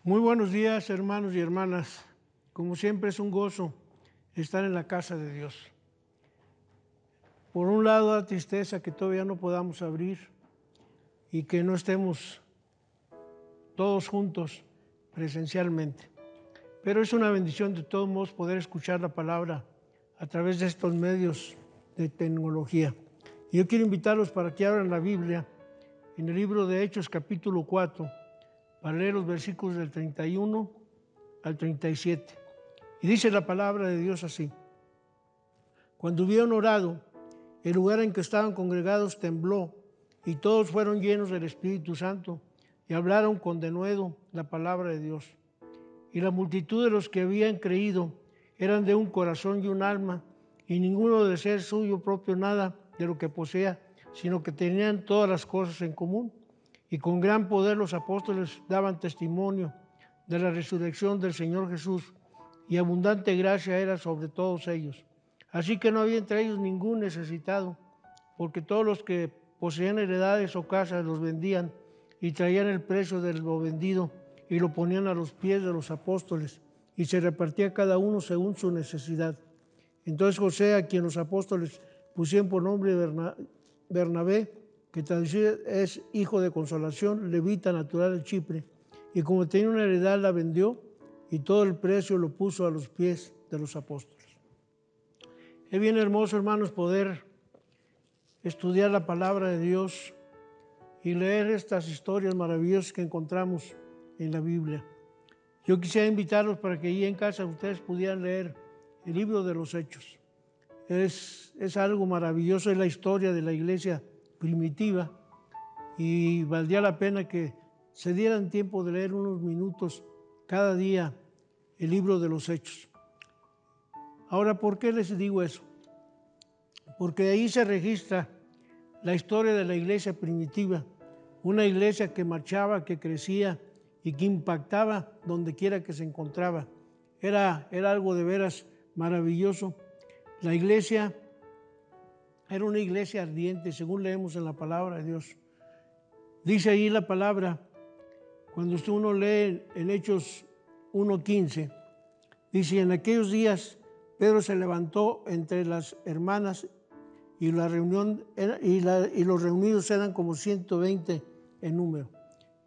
Muy buenos días, hermanos y hermanas. Como siempre es un gozo estar en la casa de Dios. Por un lado, da tristeza que todavía no podamos abrir y que no estemos todos juntos presencialmente. Pero es una bendición de todos modos poder escuchar la palabra a través de estos medios de tecnología. Y yo quiero invitarlos para que abran la Biblia en el libro de Hechos capítulo 4, para leer los versículos del 31 al 37. Y dice la palabra de Dios así: Cuando hubieron orado, el lugar en que estaban congregados tembló, y todos fueron llenos del Espíritu Santo, y hablaron con denuedo la palabra de Dios. Y la multitud de los que habían creído eran de un corazón y un alma, y ninguno de ser suyo propio nada de lo que posea, sino que tenían todas las cosas en común. Y con gran poder los apóstoles daban testimonio de la resurrección del Señor Jesús, y abundante gracia era sobre todos ellos. Así que no había entre ellos ningún necesitado, porque todos los que poseían heredades o casas los vendían y traían el precio de lo vendido y lo ponían a los pies de los apóstoles, y se repartía cada uno según su necesidad. Entonces José, a quien los apóstoles pusieron por nombre Bernabé, que traducido es hijo de consolación, levita natural de Chipre, y como tenía una heredad la vendió, y todo el precio lo puso a los pies de los apóstoles. Es bien hermoso, hermanos, poder estudiar la palabra de Dios y leer estas historias maravillosas que encontramos en la Biblia. Yo quisiera invitarlos para que allí en casa ustedes pudieran leer el libro de los Hechos. Es algo maravilloso, es la historia de la iglesia primitiva, y valdría la pena que se dieran tiempo de leer unos minutos cada día el libro de los Hechos. Ahora, ¿por qué les digo eso? Porque ahí se registra la historia de la iglesia primitiva, una iglesia que marchaba, que crecía y que impactaba donde quiera que se encontraba. Era algo de veras maravilloso. La iglesia era una iglesia ardiente, según leemos en la palabra de Dios. Dice ahí la palabra, cuando uno lee en Hechos 1:15, dice: en aquellos días Pedro se levantó entre las hermanas, y la reunión y los reunidos eran como 120 en número.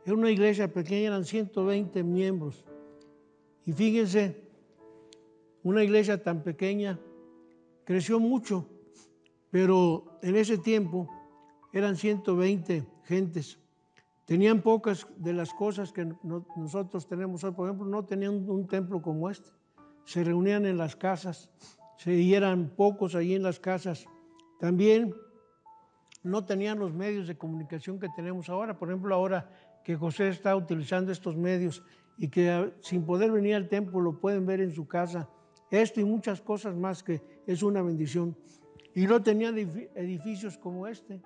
Era una iglesia pequeña, eran 120 miembros. Y fíjense, una iglesia tan pequeña creció mucho, pero en ese tiempo eran 120 gentes. Tenían pocas de las cosas que nosotros tenemos hoy. Por ejemplo, no tenían un templo como este. Se reunían en las casas, y eran pocos allí en las casas. También no tenían los medios de comunicación que tenemos ahora. Por ejemplo, ahora que José está utilizando estos medios y que sin poder venir al templo lo pueden ver en su casa. Esto y muchas cosas más, que es una bendición. Y no tenían edificios como este.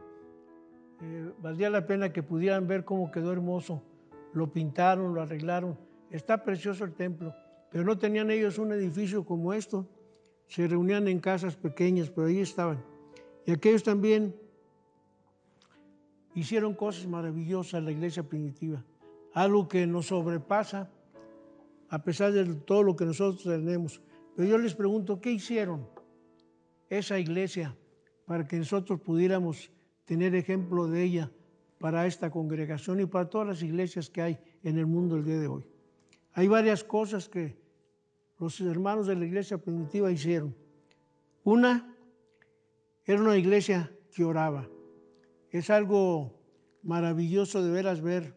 Valdría la pena que pudieran ver cómo quedó hermoso. Lo pintaron, lo arreglaron. Está precioso el templo, pero no tenían ellos un edificio como esto. Se reunían en casas pequeñas, pero ahí estaban. Y aquellos también hicieron cosas maravillosas en la iglesia primitiva, algo que nos sobrepasa a pesar de todo lo que nosotros tenemos. Pero yo les pregunto, ¿qué hicieron esa iglesia para que nosotros pudiéramos tener ejemplo de ella para esta congregación y para todas las iglesias que hay en el mundo el día de hoy? Hay varias cosas que los hermanos de la iglesia primitiva hicieron. Una, era una iglesia que oraba. Es algo maravilloso de veras ver.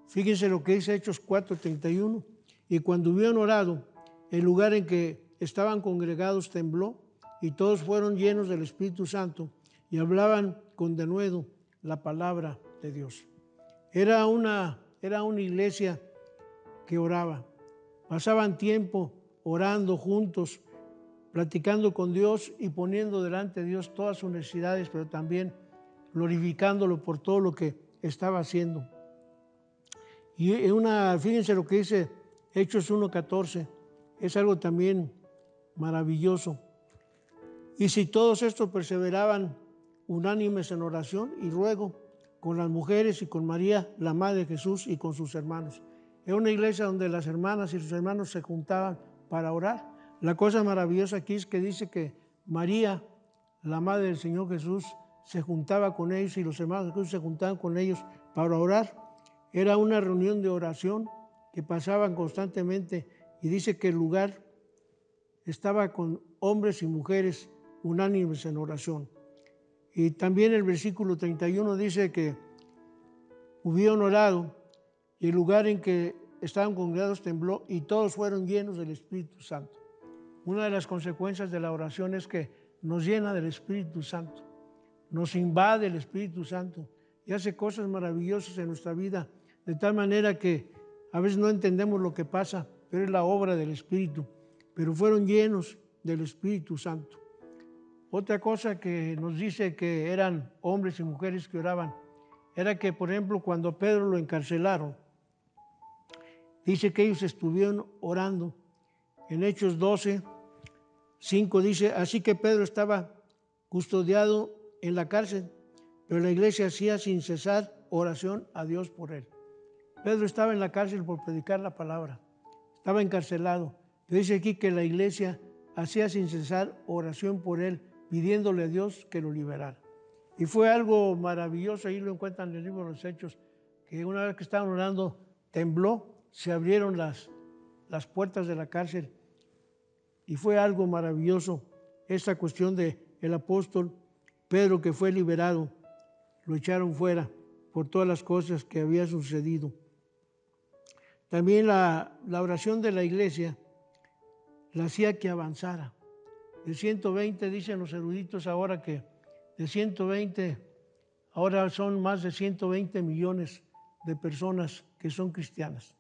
Fíjense lo que dice Hechos 4:31. Y cuando hubieron orado, el lugar en que estaban congregados tembló, y todos fueron llenos del Espíritu Santo y hablaban con denuedo la palabra de Dios. Era una iglesia que oraba. Pasaban tiempo orando juntos, platicando con Dios y poniendo delante de Dios todas sus necesidades, pero también glorificándolo por todo lo que estaba haciendo. Y fíjense lo que dice Hechos 1:14, es algo también maravilloso. Y si todos estos perseveraban unánimes en oración y ruego con las mujeres y con María, la madre de Jesús, y con sus hermanos. Era una iglesia donde las hermanas y los hermanos se juntaban para orar. La cosa maravillosa aquí es que dice que María, la madre del Señor Jesús, se juntaba con ellos y los hermanos de Jesús se juntaban con ellos para orar. Era una reunión de oración que pasaban constantemente y dice que el lugar estaba con hombres y mujeres unánimes en oración. Y también el versículo 31 dice que hubieron orado y el lugar en que estaban congregados tembló y todos fueron llenos del Espíritu Santo. Una de las consecuencias de la oración es que nos llena del Espíritu Santo, nos invade el Espíritu Santo y hace cosas maravillosas en nuestra vida, de tal manera que a veces no entendemos lo que pasa, pero es la obra del Espíritu. Pero fueron llenos del Espíritu Santo. Otra cosa que nos dice que eran hombres y mujeres que oraban, era que, por ejemplo, cuando Pedro lo encarcelaron, dice que ellos estuvieron orando. En Hechos 12:5 dice, así que Pedro estaba custodiado en la cárcel, pero la iglesia hacía sin cesar oración a Dios por él. Pedro estaba en la cárcel por predicar la palabra, estaba encarcelado. Pero dice aquí que la iglesia hacía sin cesar oración por él, pidiéndole a Dios que lo liberara. Y fue algo maravilloso, ahí lo encuentran en el libro de los Hechos, que una vez que estaban orando, tembló, se abrieron las puertas de la cárcel. Y fue algo maravilloso esta cuestión del apóstol Pedro, que fue liberado, lo echaron fuera por todas las cosas que había sucedido. También la oración de la iglesia la hacía que avanzara. De 120, dicen los eruditos ahora que de 120, ahora son más de 120 millones de personas que son cristianas.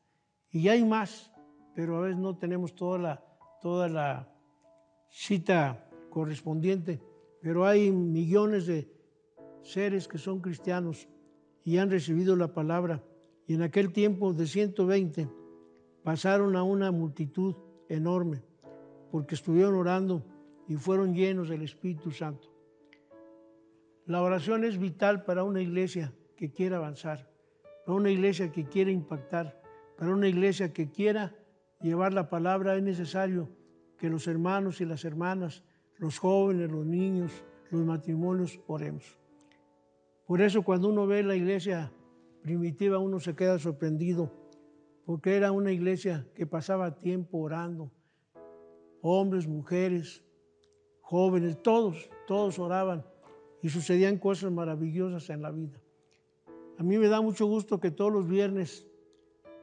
Y hay más, pero a veces no tenemos toda la cita correspondiente, pero hay millones de seres que son cristianos y han recibido la palabra. Y en aquel tiempo de 120 pasaron a una multitud enorme, porque estuvieron orando y fueron llenos del Espíritu Santo. La oración es vital para una iglesia que quiera avanzar, para una iglesia que quiera impactar, para una iglesia que quiera llevar la palabra. Es necesario que los hermanos y las hermanas, los jóvenes, los niños, los matrimonios, oremos. Por eso cuando uno ve la iglesia primitiva, uno se queda sorprendido, porque era una iglesia que pasaba tiempo orando. Hombres, mujeres, jóvenes, todos oraban y sucedían cosas maravillosas en la vida. A mí me da mucho gusto que todos los viernes,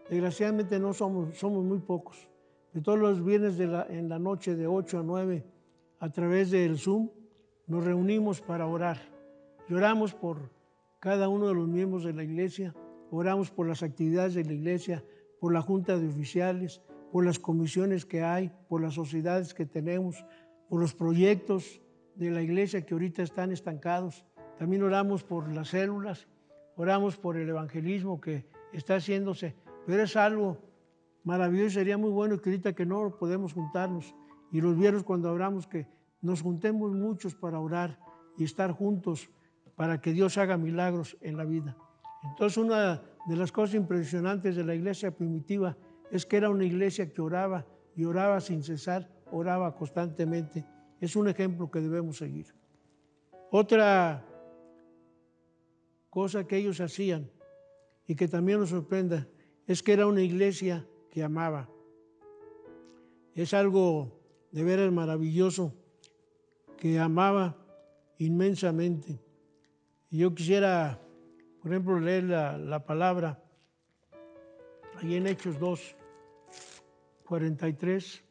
desgraciadamente no somos muy pocos, que todos los viernes en la noche de 8 a 9, a través del Zoom, nos reunimos para orar. Y oramos por cada uno de los miembros de la iglesia, oramos por las actividades de la iglesia, por la junta de oficiales, por las comisiones que hay, por las sociedades que tenemos, por los proyectos de la iglesia que ahorita están estancados. También oramos por las células, oramos por el evangelismo que está haciéndose, pero es algo maravilloso. Sería muy bueno que ahorita que no podemos juntarnos, y los viernes cuando oramos, que nos juntemos muchos para orar y estar juntos para que Dios haga milagros en la vida. Entonces, una de las cosas impresionantes de la iglesia primitiva es que era una iglesia que oraba y oraba sin cesar, oraba constantemente. Es un ejemplo que debemos seguir. Otra cosa que ellos hacían y que también nos sorprende es que era una iglesia que amaba. Es algo de veras maravilloso, que amaba inmensamente. Y yo quisiera, por ejemplo, leer la palabra ahí en Hechos 2, 43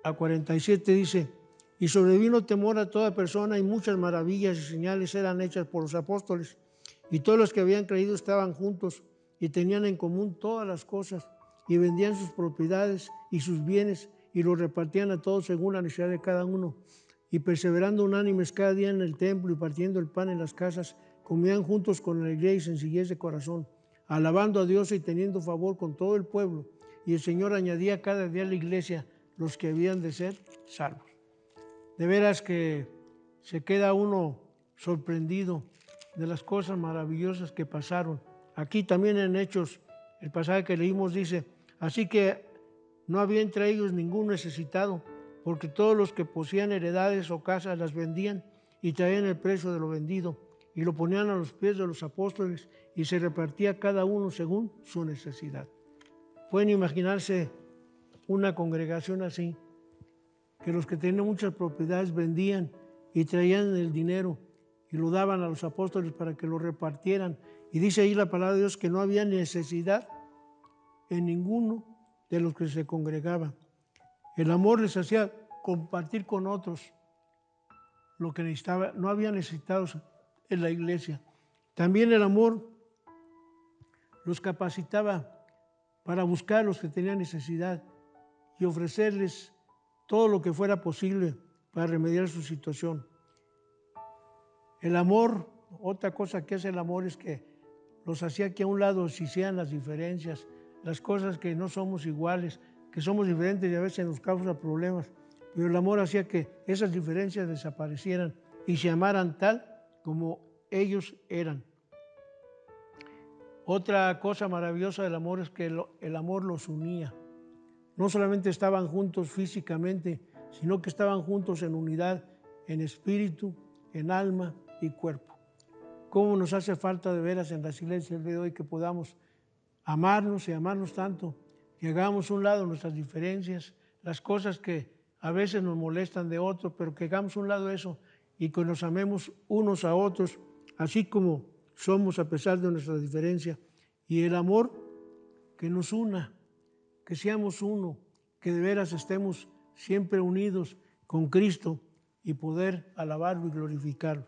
a 47 dice, y sobrevino temor a toda persona y muchas maravillas y señales eran hechas por los apóstoles, y todos los que habían creído estaban juntos y tenían en común todas las cosas y vendían sus propiedades y sus bienes y los repartían a todos según la necesidad de cada uno. Y perseverando unánimes cada día en el templo y partiendo el pan en las casas, comían juntos con alegría y sencillez de corazón, alabando a Dios y teniendo favor con todo el pueblo. Y el Señor añadía cada día a la iglesia los que habían de ser salvos. De veras que se queda uno sorprendido de las cosas maravillosas que pasaron. Aquí también en Hechos El pasaje que leímos dice, así que no había entre ellos ningún necesitado, porque todos los que poseían heredades o casas las vendían y traían el precio de lo vendido y lo ponían a los pies de los apóstoles y se repartía cada uno según su necesidad. Pueden imaginarse una congregación así, que los que tenían muchas propiedades vendían y traían el dinero y lo daban a los apóstoles para que lo repartieran. Y dice ahí la palabra de Dios que no había necesidad en ninguno de los que se congregaban. El amor les hacía compartir con otros lo que necesitaba. No había necesitados en la iglesia. También el amor los capacitaba para buscar a los que tenían necesidad y ofrecerles todo lo que fuera posible para remediar su situación. El amor, otra cosa que hace el amor es que los hacía que a un lado se hicieran las diferencias, las cosas que no somos iguales, que somos diferentes y a veces nos causa problemas, pero el amor hacía que esas diferencias desaparecieran y se amaran tal como ellos eran. Otra cosa maravillosa del amor es que el amor los unía. No solamente estaban juntos físicamente, sino que estaban juntos en unidad, en espíritu, en alma y cuerpo. ¿Cómo nos hace falta de veras en las iglesias de hoy que podamos amarnos y amarnos tanto, que hagamos a un lado nuestras diferencias, las cosas que a veces nos molestan de otros, pero que hagamos a un lado eso y que nos amemos unos a otros, así como somos a pesar de nuestras diferencias, y el amor que nos una, que seamos uno, que de veras estemos siempre unidos con Cristo y poder alabarlo y glorificarlo.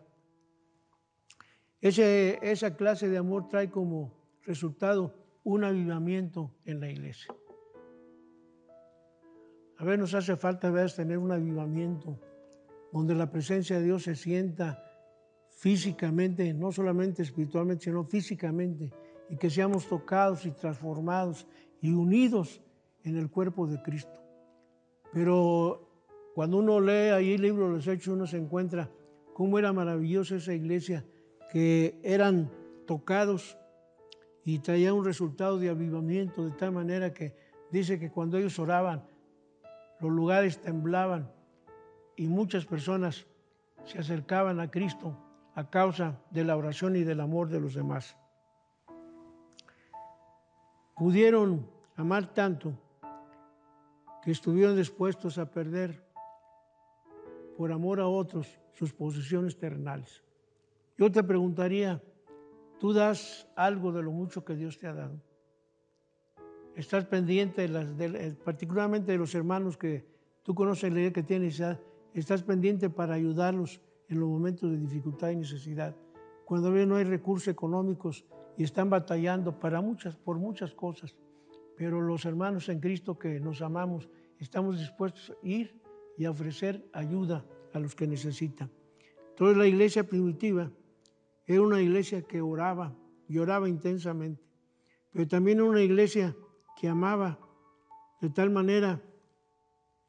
Esa clase de amor trae como resultado un avivamiento en la iglesia. A veces nos hace falta tener un avivamiento donde la presencia de Dios se sienta físicamente, no solamente espiritualmente, sino físicamente, y que seamos tocados y transformados y unidos en el cuerpo de Cristo. Pero cuando uno lee ahí el libro de los Hechos, uno se encuentra cómo era maravillosa esa iglesia, que eran tocados y traía un resultado de avivamiento, de tal manera que dice que cuando ellos oraban, los lugares temblaban y muchas personas se acercaban a Cristo a causa de la oración y del amor de los demás. Pudieron amar tanto que estuvieron dispuestos a perder por amor a otros sus posesiones terrenales. Yo te preguntaría, ¿tú das algo de lo mucho que Dios te ha dado? ¿Estás pendiente, particularmente de los hermanos que tú conoces la idea que tienen necesidad? ¿Estás pendiente para ayudarlos en los momentos de dificultad y necesidad? Cuando no hay recursos económicos y están batallando por muchas cosas. Pero los hermanos en Cristo que nos amamos, estamos dispuestos a ir y a ofrecer ayuda a los que necesitan. Entonces la iglesia primitiva era una iglesia que oraba y oraba intensamente, pero también era una iglesia que amaba de tal manera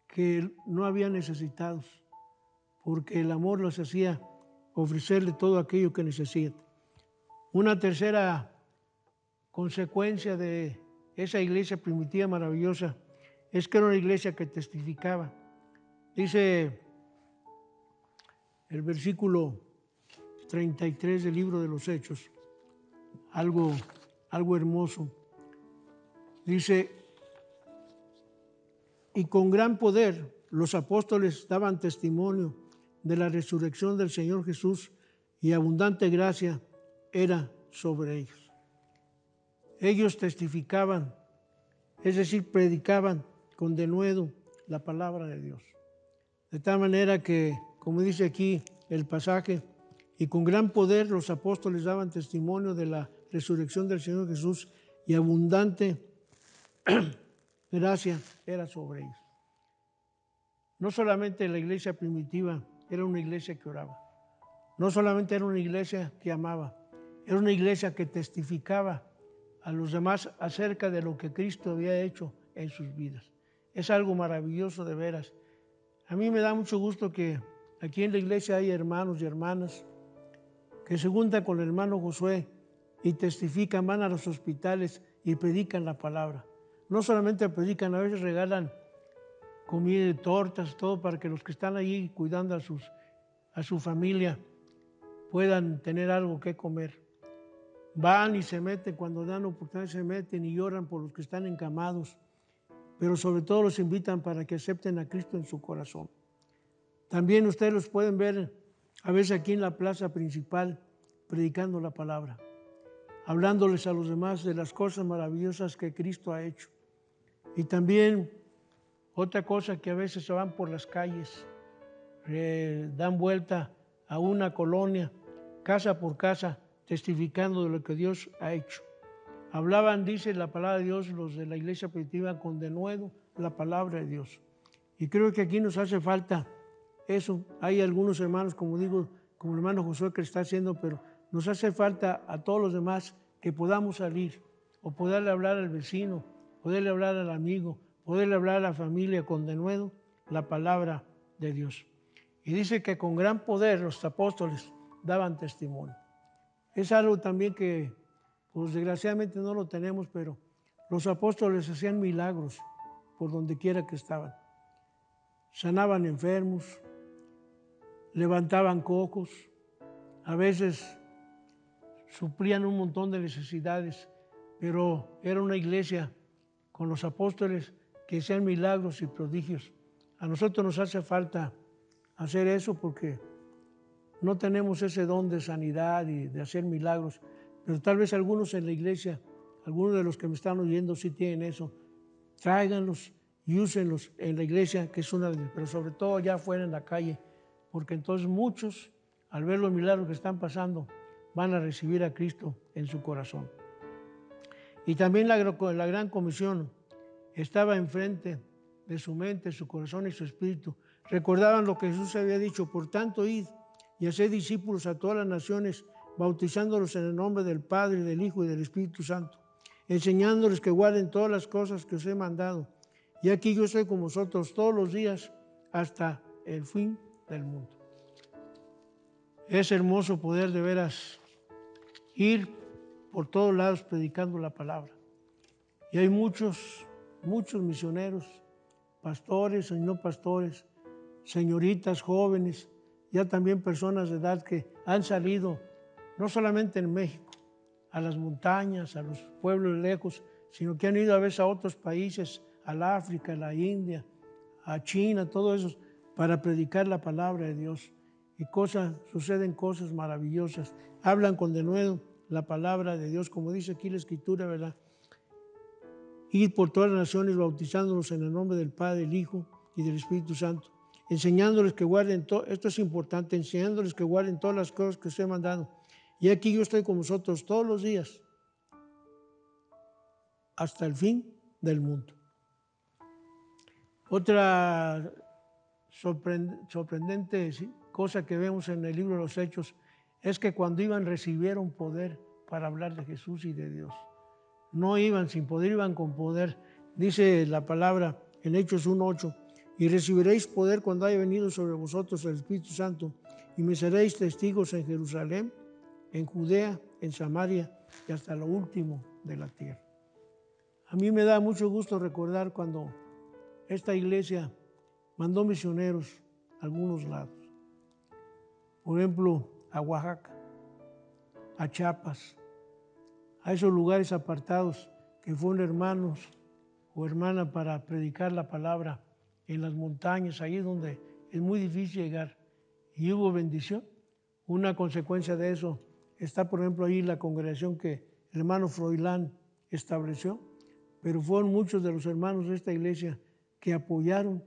que no había necesitados, porque el amor los hacía ofrecerle todo aquello que necesitan. Una tercera consecuencia de esa iglesia primitiva maravillosa es que era una iglesia que testificaba. Dice el versículo 33 del libro de los Hechos, algo hermoso. Dice, y con gran poder los apóstoles daban testimonio de la resurrección del Señor Jesús y abundante gracia era sobre ellos. Ellos testificaban, es decir, predicaban con denuedo la palabra de Dios. De tal manera que, como dice aquí el pasaje, y con gran poder los apóstoles daban testimonio de la resurrección del Señor Jesús y abundante gracia era sobre ellos. No solamente la iglesia primitiva era una iglesia que oraba, no solamente era una iglesia que amaba, era una iglesia que testificaba a los demás acerca de lo que Cristo había hecho en sus vidas. Es algo maravilloso de veras. A mí me da mucho gusto que aquí en la iglesia hay hermanos y hermanas que se juntan con el hermano Josué y testifican, van a los hospitales y predican la palabra. No solamente predican, a veces regalan comida y tortas, todo para que los que están allí cuidando a su familia puedan tener algo que comer. Van y se meten, cuando dan oportunidad se meten y lloran por los que están encamados, pero sobre todo los invitan para que acepten a Cristo en su corazón. También ustedes los pueden ver a veces aquí en la plaza principal predicando la palabra, hablándoles a los demás de las cosas maravillosas que Cristo ha hecho. Y también otra cosa, que a veces se van por las calles, dan vuelta a una colonia, casa por casa, testificando de lo que Dios ha hecho. Hablaban, dice la palabra de Dios, los de la iglesia primitiva, con denuedo la palabra de Dios. Y creo que aquí nos hace falta eso. Hay algunos hermanos, como digo, como el hermano Josué que está haciendo, pero nos hace falta a todos los demás que podamos salir o poderle hablar al vecino, poderle hablar al amigo, poderle hablar a la familia con denuedo la palabra de Dios. Y dice que con gran poder los apóstoles daban testimonio. Es algo también que, pues desgraciadamente no lo tenemos, pero los apóstoles hacían milagros por donde quiera que estaban. Sanaban enfermos, levantaban cojos, a veces suplían un montón de necesidades, pero era una iglesia con los apóstoles que hacían milagros y prodigios. A nosotros nos hace falta hacer eso porque no tenemos ese don de sanidad y de hacer milagros, pero tal vez algunos en la iglesia, algunos de los que me están oyendo sí tienen eso. Tráiganlos y úsenlos en la iglesia, que es una de ellas, pero sobre todo allá afuera en la calle, porque entonces muchos, al ver los milagros que están pasando, van a recibir a Cristo en su corazón. Y también la gran comisión estaba enfrente de su mente, su corazón y su espíritu. Recordaban lo que Jesús había dicho: por tanto, id y haced discípulos a todas las naciones, bautizándolos en el nombre del Padre, del Hijo y del Espíritu Santo, enseñándoles que guarden todas las cosas que os he mandado. Y aquí yo estoy con vosotros todos los días hasta el fin del mundo. Es hermoso poder de veras ir por todos lados predicando la palabra. Y hay muchos misioneros, pastores y no pastores, señoritas jóvenes, ya también personas de edad que han salido, no solamente en México, a las montañas, a los pueblos lejos, sino que han ido a veces a otros países, al África, a la India, a China, todo eso, para predicar la palabra de Dios. Y suceden cosas maravillosas. Hablan con denuedo la palabra de Dios, como dice aquí la Escritura, ¿verdad? Ir por todas las naciones, bautizándolos en el nombre del Padre, del Hijo y del Espíritu Santo, enseñándoles que guarden esto es importante, enseñándoles que guarden todas las cosas que os he mandado. Y aquí yo estoy con vosotros todos los días, hasta el fin del mundo. Otra sorprendente cosa que vemos en el libro de los Hechos es que cuando iban recibieron poder para hablar de Jesús y de Dios. No iban sin poder, iban con poder. Dice la palabra en Hechos 1:8: y recibiréis poder cuando haya venido sobre vosotros el Espíritu Santo, y me seréis testigos en Jerusalén, en Judea, en Samaria y hasta lo último de la tierra. A mí me da mucho gusto recordar cuando esta iglesia mandó misioneros a algunos lados. Por ejemplo, a Oaxaca, a Chiapas, a esos lugares apartados que fueron hermanos o hermanas para predicar la palabra en las montañas, ahí donde es muy difícil llegar. Y hubo bendición. Una consecuencia de eso está, por ejemplo, ahí la congregación que el hermano Froilán estableció, pero fueron muchos de los hermanos de esta iglesia que apoyaron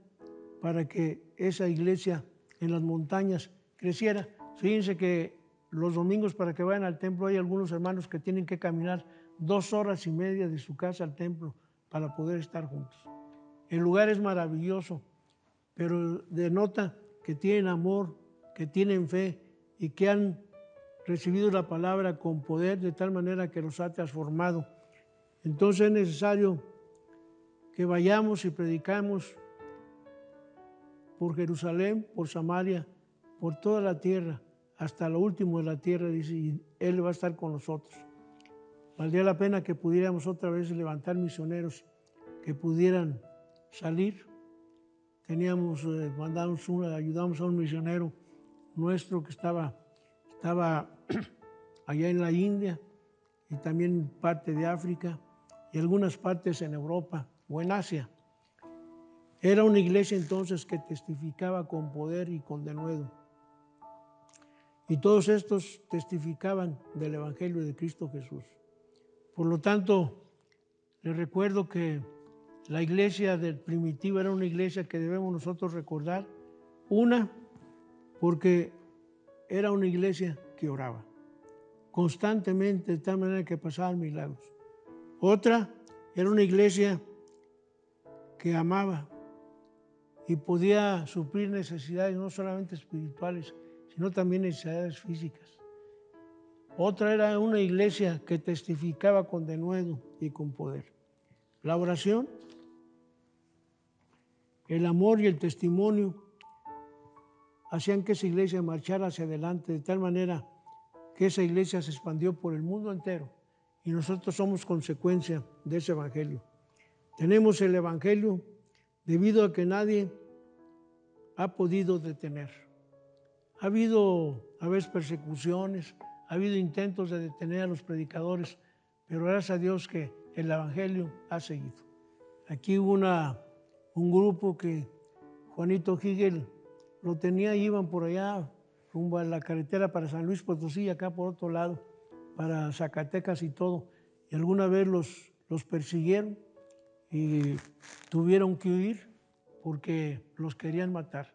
para que esa iglesia en las montañas creciera. Fíjense que los domingos, para que vayan al templo, hay algunos hermanos que tienen que caminar 2 horas y media de su casa al templo para poder estar juntos. El lugar es maravilloso, pero denota que tienen amor, que tienen fe y que han recibido la palabra con poder de tal manera que los ha transformado. Entonces es necesario que vayamos y predicamos por Jerusalén, por Samaria, por toda la tierra, hasta lo último de la tierra, dice, y Él va a estar con nosotros. valdría la pena que pudiéramos otra vez levantar misioneros que pudieran salir. Ayudamos a un misionero nuestro que estaba allá en la India y también parte de África y algunas partes en Europa o en Asia. Era una iglesia entonces que testificaba con poder y con denuedo. Y todos estos testificaban del Evangelio de Cristo Jesús. Por lo tanto, les recuerdo que la iglesia del primitivo era una iglesia que debemos nosotros recordar. Una, porque era una iglesia que oraba constantemente, de tal manera que pasaban milagros. Otra, era una iglesia que amaba y podía suplir necesidades no solamente espirituales, sino también necesidades físicas. Otra era una iglesia que testificaba con denuedo y con poder. La oración, el amor y el testimonio hacían que esa iglesia marchara hacia adelante, de tal manera que esa iglesia se expandió por el mundo entero y nosotros somos consecuencia de ese evangelio. Tenemos el evangelio debido a que nadie ha podido detener. Ha habido a veces persecuciones, ha habido intentos de detener a los predicadores, pero gracias a Dios que el evangelio ha seguido. Aquí hubo un grupo que Juanito Higel lo tenía, iban por allá rumbo a la carretera para San Luis Potosí, acá por otro lado, para Zacatecas y todo. Y alguna vez los persiguieron y tuvieron que huir porque los querían matar.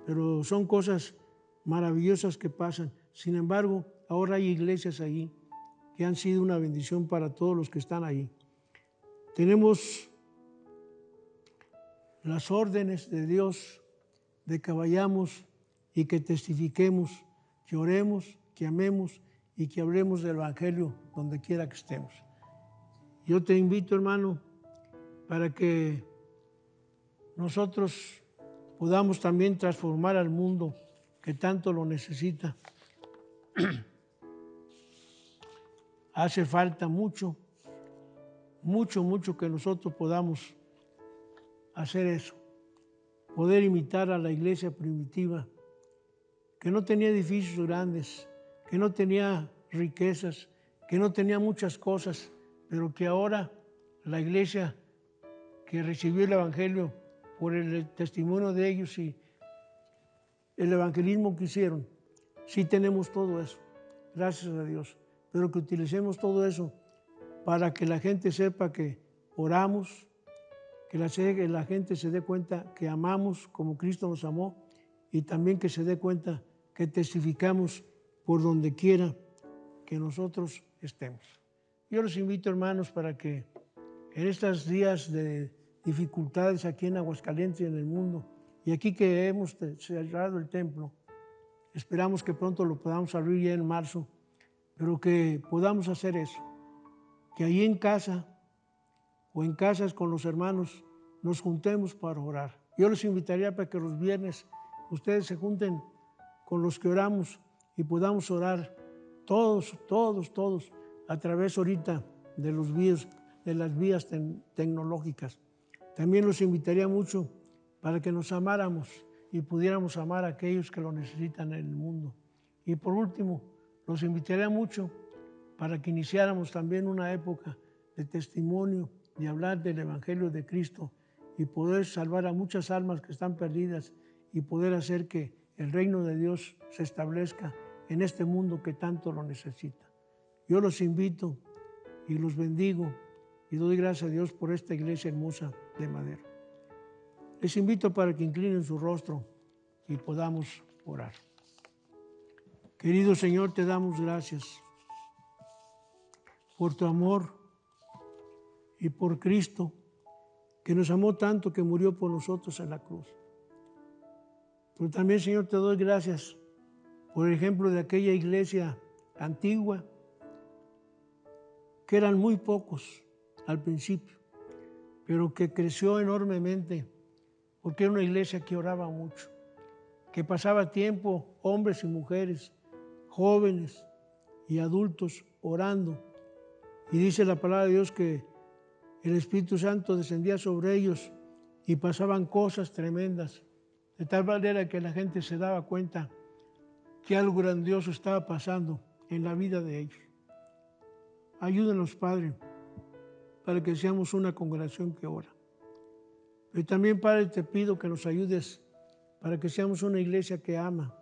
Pero son cosas maravillosas que pasan. Sin embargo, ahora hay iglesias allí que han sido una bendición para todos los que están ahí. Tenemos las órdenes de Dios de que vayamos y que testifiquemos, que oremos, que amemos y que hablemos del evangelio donde quiera que estemos. Yo te invito, hermano, para que nosotros podamos también transformar al mundo que tanto lo necesita. Hace falta mucho que nosotros podamos hacer eso, poder imitar a la iglesia primitiva, que no tenía edificios grandes, que no tenía riquezas, que no tenía muchas cosas, pero que ahora la iglesia que recibió el evangelio por el testimonio de ellos y el evangelismo que hicieron, sí tenemos todo eso, gracias a Dios, pero que utilicemos todo eso para que la gente sepa que oramos, que la gente se dé cuenta que amamos como Cristo nos amó y también que se dé cuenta que testificamos por donde quiera que nosotros estemos. Yo los invito, hermanos, para que en estos días de dificultades aquí en Aguascalientes y en el mundo, y aquí que hemos cerrado el templo, esperamos que pronto lo podamos abrir ya en marzo, pero que podamos hacer eso, que ahí en casa o en casas con los hermanos nos juntemos para orar. Yo los invitaría para que los viernes ustedes se junten con los que oramos y podamos orar todos, a través ahorita de las vías tecnológicas. También los invitaría mucho para que nos amáramos y pudiéramos amar a aquellos que lo necesitan en el mundo. Y por último, los invitaría mucho para que iniciáramos también una época de testimonio, de hablar del Evangelio de Cristo y poder salvar a muchas almas que están perdidas y poder hacer que el reino de Dios se establezca en este mundo que tanto lo necesita. Yo los invito y los bendigo y doy gracias a Dios por esta iglesia hermosa de Madero. Les invito para que inclinen su rostro y podamos orar. Querido Señor, te damos gracias por tu amor y por Cristo, que nos amó tanto que murió por nosotros en la cruz. Pero también, Señor, te doy gracias por el ejemplo de aquella iglesia antigua, que eran muy pocos al principio, pero que creció enormemente, porque era una iglesia que oraba mucho, que pasaba tiempo, hombres y mujeres, jóvenes y adultos, orando Y dice la palabra de Dios que el Espíritu Santo descendía sobre ellos y pasaban cosas tremendas, de tal manera que la gente se daba cuenta que algo grandioso estaba pasando en la vida de ellos. Ayúdanos, Padre, para que seamos una congregación que ora. Pero también, Padre, te pido que nos ayudes para que seamos una iglesia que ama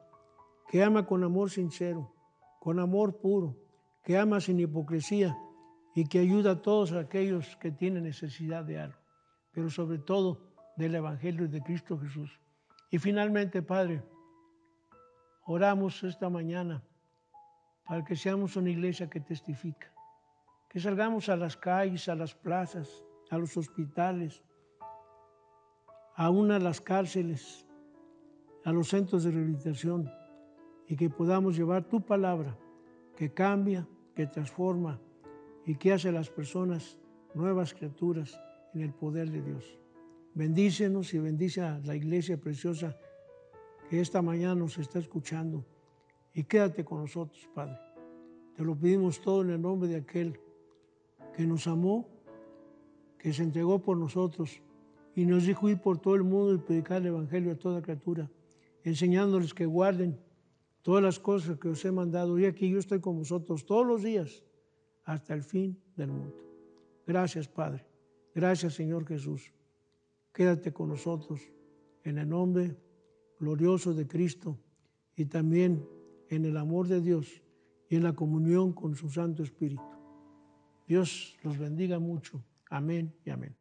con amor sincero, con amor puro, que ama sin hipocresía y que ayuda a todos aquellos que tienen necesidad de algo, pero sobre todo del Evangelio de Cristo Jesús. Y finalmente, Padre, oramos esta mañana para que seamos una iglesia que testifica, que salgamos a las calles, a las plazas, a los hospitales, aún a las cárceles, a los centros de rehabilitación, y que podamos llevar tu palabra que cambia, que transforma y que hace a las personas nuevas criaturas en el poder de Dios. Bendícenos y bendice a la iglesia preciosa que esta mañana nos está escuchando, y quédate con nosotros, Padre. Te lo pedimos todo en el nombre de aquel que nos amó, que se entregó por nosotros y nos dijo ir por todo el mundo y predicar el Evangelio a toda criatura, enseñándoles que guarden todas las cosas que os he mandado. Y aquí yo estoy con vosotros todos los días hasta el fin del mundo. Gracias, Padre. Gracias, Señor Jesús. Quédate con nosotros en el nombre glorioso de Cristo y también en el amor de Dios y en la comunión con su Santo Espíritu. Dios los bendiga mucho. Amén y amén.